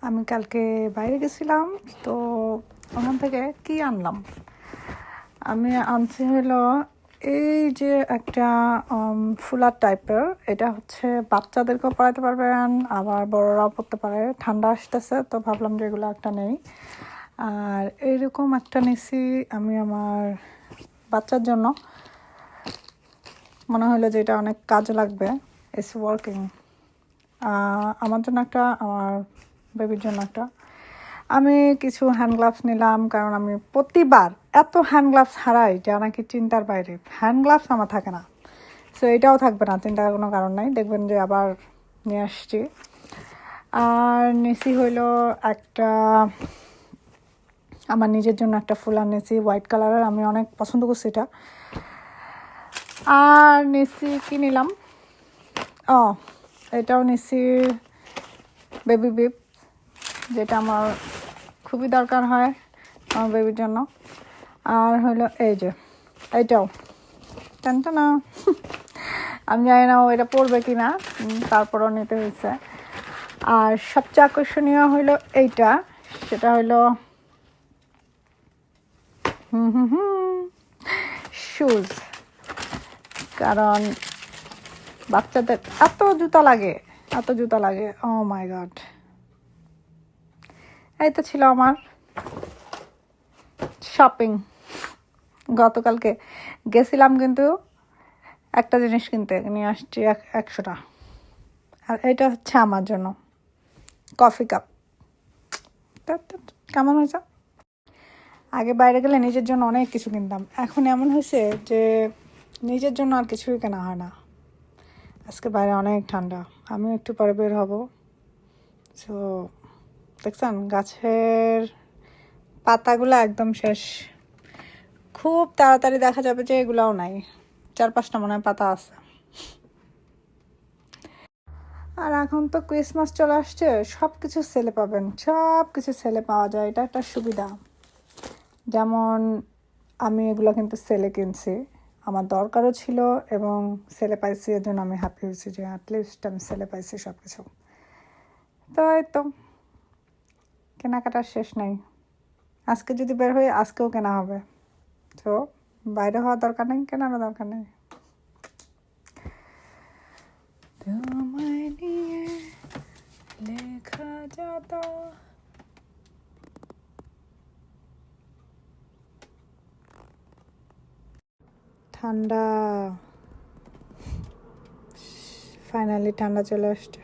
আমি কালকে বাইরে গেছিলাম, তো ওখান থেকে কি আনলাম? আমি আনছি হলো এই যে একটা ফুলার টাইপের। এটা হচ্ছে বাচ্চাদেরকেও পরাতে পারবেন, আবার বড়রাও পরতে পারে। ঠান্ডা আসতেছে তো ভাবলাম যে এগুলো একটা নেই। আর এইরকম একটা নিছি আমি আমার বাচ্চার জন্য, মনে হলো যে এটা অনেক কাজে লাগবে। It's working. আমার জন্য একটা, আমার বেবির জন্য একটা। আমি কিছু হ্যান্ড গ্লাভস নিলাম, কারণ আমি প্রতিবার এত হ্যান্ড গ্লাভস হারাই যা নাকি চিন্তার বাইরে। হ্যান্ড গ্লাভস আমার থাকে না, সো এটাও থাকবে না, চিন্তার কোনো কারণ নাই। দেখবেন যে আবার নিয়ে আসছি। আর নিচি হইল একটা, আমার নিজের জন্য একটা ফুলার নিচি হোয়াইট কালারের, আমি অনেক পছন্দ করছি এটা। আর নিচি কি নিলাম, এটাও নিচি বেবি বিপ, যেটা আমার খুবই দরকার হয় আমার বেবির জন্য। আর হলো এই যে এইটাও টানটা না, আমি জানি না ও এটা পড়বে কি না, তারপরও নিতে হয়েছে। আর সবচেয়ে আকর্ষণীয় হইলো এইটা, সেটা হইলো শুজ। কারণ বাচ্চাদের এত জুতা লাগে, এত জুতা লাগে, ও মাই গড। এই তো ছিল আমার শপিং। গতকালকে গেছিলাম কিন্তু একটা জিনিস কিনতে, নিয়ে আসছি 100টা। আর এটা হচ্ছে আমার জন্য কফি কাপ। কেমন হয়েছে? আগে বাইরে গেলে নিজের জন্য অনেক কিছু কিনতাম, এখন এমন হয়েছে যে নিজের জন্য আর কিছুই কেনা হয় না। আজকে বাইরে অনেক ঠান্ডা, আমিও একটু পরে বের হব। সো দেখছেন গাছের পাতাগুলো একদম শেষ, খুব তাড়াতাড়ি দেখা যাবে যে এগুলাও নাই। 4-5টা মনে হয় পাতা আছে। আর এখন তো ক্রিসমাস চলে আসছে, সব কিছু সেলে পাবেন, সব কিছু সেলে পাওয়া যায়, এটা একটা সুবিধা। যেমন আমি এগুলো কিন্তু সেলে কিনছি, আমার দরকারও ছিল এবং সেলে পাইছি, এর জন্য আমি হ্যাপি হয়েছি যে অ্যাটলিস্ট আমি সেলে পাইছি সব কিছু। তো এই তো কেনাকাটার শেষ নাই, আজকে যদি বের হই আজকেও কেনা হবে। তো বাইরে হওয়ার দরকার নেই, কেনারও দরকার নেই। তোমায় নিয়ে লেখা যত ঠান্ডা, ফাইনালি ঠান্ডা চলে আসছে।